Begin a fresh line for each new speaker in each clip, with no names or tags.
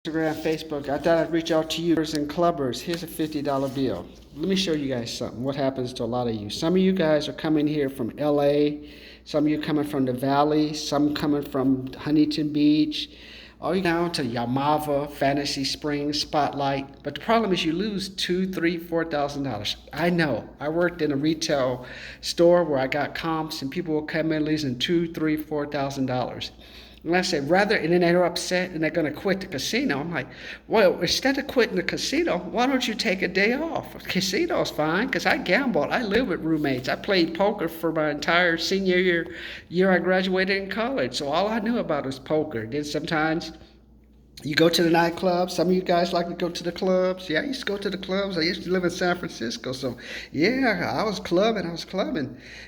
Instagram, Facebook. I thought I'd reach out to you and clubbers. Here's a $50 bill. Let me show you guys something. What happens to a lot of you? Some of you guys are coming here from LA. Some of you coming from the Valley. Some coming from Huntington Beach. All you down to Yamava, Fantasy Springs, Spotlight. But the problem is you lose $2, $3, $4,000. I know. I worked in a retail store where I got comps and people will come in losing $2, $3, $4,000. And I said, and then they're upset and they're going to quit the casino. I'm like, well, instead of quitting the casino, why don't you take a day off? Casino's fine because I gambled. I live with roommates. I played poker for my entire senior year I graduated in college. So all I knew about was poker. Then sometimes you go to the nightclubs. Some of you guys like to go to the clubs. Yeah, I used to go to the clubs. I used to live in San Francisco. So, yeah, I was clubbing.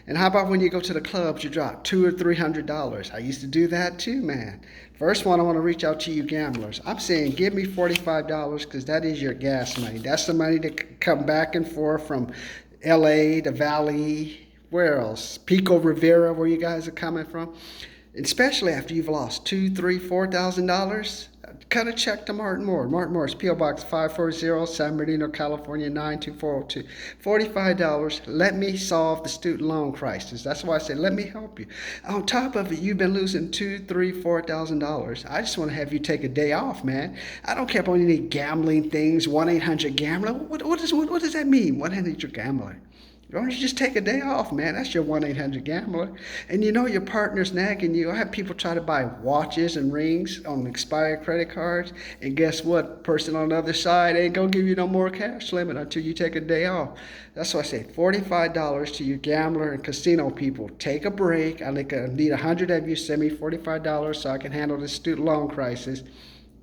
And how about when you go to the clubs, you drop $200 or $300? I used to do that too, man. First one, I want to reach out to you gamblers. I'm saying give me $45 because that is your gas money. That's the money to come back and forth from LA, the Valley, where else? Pico Rivera, where you guys are coming from. Especially after you've lost $2,000, $3,000, $4,000. Cut a check to Martin Moore. Martin Moore's P.O. Box 540, San Bernardino, California, 92402. $45. Let me solve the student loan crisis. That's why I said, let me help you. On top of it, you've been losing $2,000, $3,000, $4,000. I just want to have you take a day off, man. I don't care about any gambling things. 1-800-GAMBLER. What does that mean? 1-800-GAMBLER. Why don't you just take a day off, man? That's your 1-800-GAMBLER. And you know your partner's nagging you. I have people try to buy watches and rings on expired credit cards. And guess what? Person on the other side ain't going to give you no more cash limit until you take a day off. That's why I say $45 to you gambler and casino people. Take a break. I need 100 of you. Send me $45 so I can handle this student loan crisis.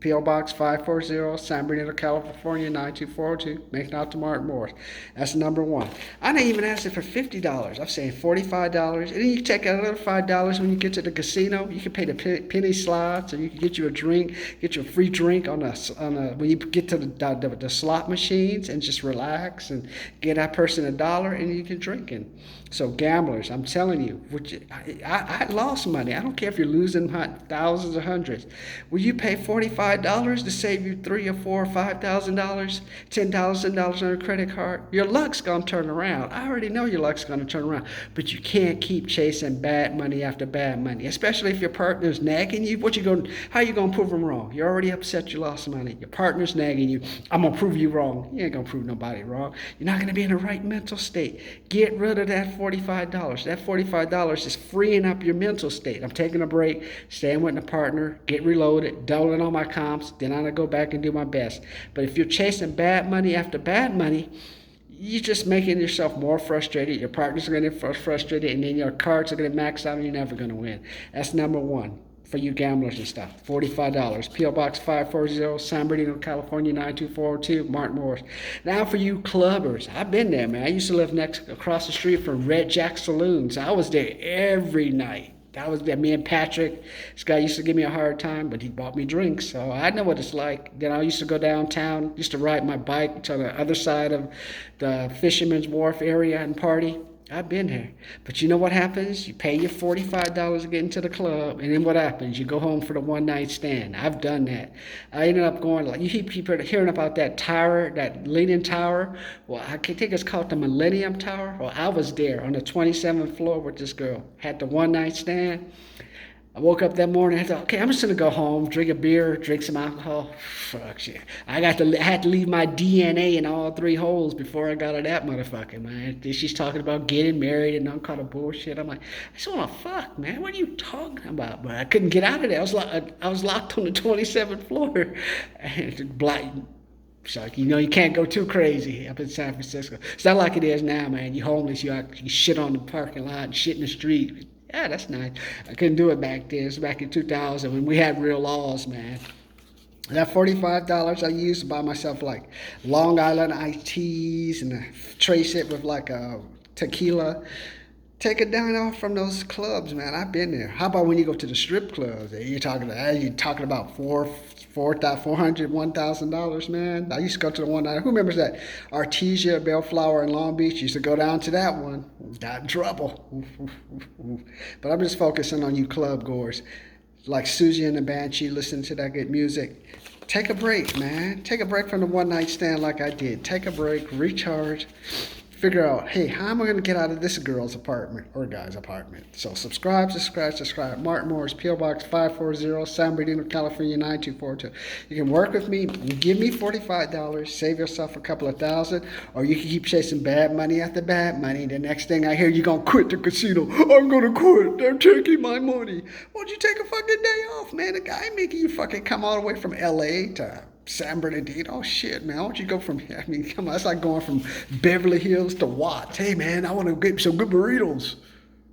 P.O. Box 540, San Bernardino, California, 92402. Making out to Martin Morris. That's number one. I didn't even ask it for $50. I'm saying $45. And then you take another $5 when you get to the casino. You can pay the penny slots, or you can get you a drink, get you a free drink on when you get to the slot machines and just relax and get that person $1 and you can drink it. So gamblers, I'm telling you, I lost money. I don't care if you're losing thousands or hundreds. Will you pay $45 to save you $3,000 or $4,000 or $5,000, $10,000 on a credit card? Your luck's gonna turn around. I already know your luck's gonna turn around, but you can't keep chasing bad money after bad money, especially if your partner's nagging you. How you gonna prove them wrong? You're already upset you lost money. Your partner's nagging you. I'm gonna prove you wrong. You ain't gonna prove nobody wrong. You're not gonna be in the right mental state. Get rid of that $45. That $45 is freeing up your mental state. I'm taking a break, staying with a partner, get reloaded, doubling on my comps, then I'm going to go back and do my best. But if you're chasing bad money after bad money, you're just making yourself more frustrated. Your partners are going to get frustrated, and then your cards are going to max out and you're never going to win. That's number one for you gamblers and stuff. $45. P.O. Box 540, San Bernardino, California, 92402. Martin Morris. Now for you clubbers. I've been there, man. I used to live across the street from Red Jack Saloons. I was there every night. That was me and Patrick. This guy used to give me a hard time, but he bought me drinks, so I know what it's like. Then I used to go downtown, used to ride my bike to the other side of the Fisherman's Wharf area and party. I've been here. But you know what happens? You pay your $45 to get into the club, and then what happens? You go home for the one-night stand. I've done that. I ended up going, you keep hearing about that tower, that Leaning Tower. Well, I think it's called the Millennium Tower. Well, I was there on the 27th floor with this girl. Had the one-night stand. I woke up that morning. I thought, okay, I'm just gonna go home, drink a beer, drink some alcohol. Fuck shit. I had to leave my DNA in all 3 holes before I got to that motherfucker, man. She's talking about getting married and all kind of bullshit. I'm like, I just wanna fuck, man. What are you talking about? But I couldn't get out of there. I was locked on the 27th floor. So, you can't go too crazy up in San Francisco. It's not like it is now, man. You homeless, you shit on the parking lot and shit in the street. Yeah, that's nice. I couldn't do it back then. It was back in 2000 when we had real laws, man. That $45 I used to buy myself like Long Island iced teas and trace it with like a tequila. Take a dime off from those clubs, man. I've been there. How about when you go to the strip clubs? You're talking about $400, $1,000, man. I used to go to the one night. Who remembers that? Artesia, Bellflower, and Long Beach. Used to go down to that one. Got in trouble. But I'm just focusing on you club goers. Like Susie and the Banshee, listening to that good music. take a break, man. Take a break from the one night stand like I did. Take a break, recharge, figure out, hey, how am I going to get out of this girl's apartment or guy's apartment? So subscribe. Martin Morris, P.O. Box 540, San Bernardino, California 92442. You can work with me. Give me $45. Save yourself a couple of thousand. Or you can keep chasing bad money after bad money. The next thing I hear, you're going to quit the casino. I'm going to quit. They're taking my money. Why don't you take a fucking day off, man? The guy making you fucking come all the way from L.A. to San Bernardino. Oh shit, man. Why don't you go from here? I mean, come on, it's like going from Beverly Hills to Watts. Hey man, I want to get some good burritos.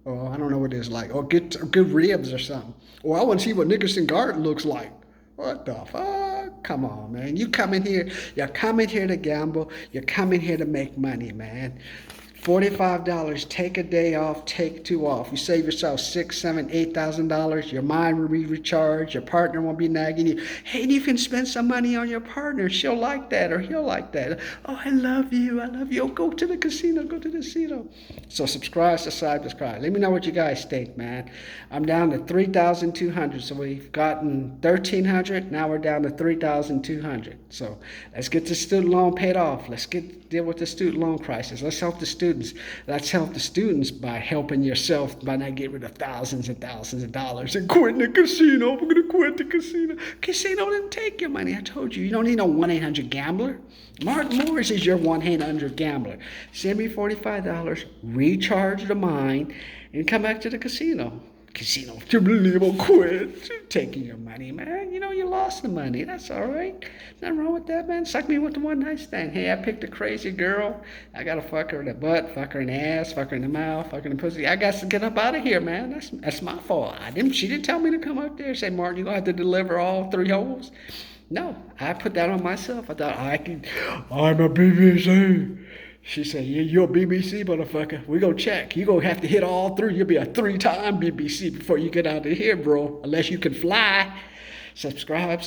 Oh, I don't know what it is like. Or get good ribs or something. Or I want to see what Nickerson Garden looks like. What the fuck? Come on, man. You're coming here to gamble. You're coming here to make money, man. $45, take a day off, take 2 off. You save yourself $6,000, $7,000, $8,000. Your mind will be recharged. Your partner won't be nagging you. Hey, and you can spend some money on your partner. She'll like that or he'll like that. Oh, I love you. I love you. Oh, go to the casino. Go to the casino. So subscribe. Let me know what you guys think, man. I'm down to 3,200. So we've gotten 1,300. Now we're down to 3,200. So let's get the student loan paid off. Let's deal with the student loan crisis. Let's help the students. Let's help the students by helping yourself by not getting rid of thousands and thousands of dollars and quitting the casino. We're going to quit the casino. Casino didn't take your money. I told you. You don't need no 1-800-GAMBLER. Martin Morris is your 1-800-GAMBLER. Send me $45, recharge the mind, and come back to the casino. Casino, to believe or quit. Taking your money, man. You know, you lost the money. That's all right. Nothing wrong with that, man. Suck me with the one night stand. Hey, I picked a crazy girl. I got to fuck her in the butt, fuck her in the ass, fuck her in the mouth, fuck her in the pussy. I got to get up out of here, man. That's my fault. She didn't tell me to come up there and say, Martin, you're going to have to deliver all 3 holes. No, I put that on myself. I thought, I'm a BBC. She said, yeah, you're a BBC motherfucker. We gonna check. You gonna have to hit all 3. You'll be a 3-time BBC before you get out of here, bro. Unless you can fly. Subscribe.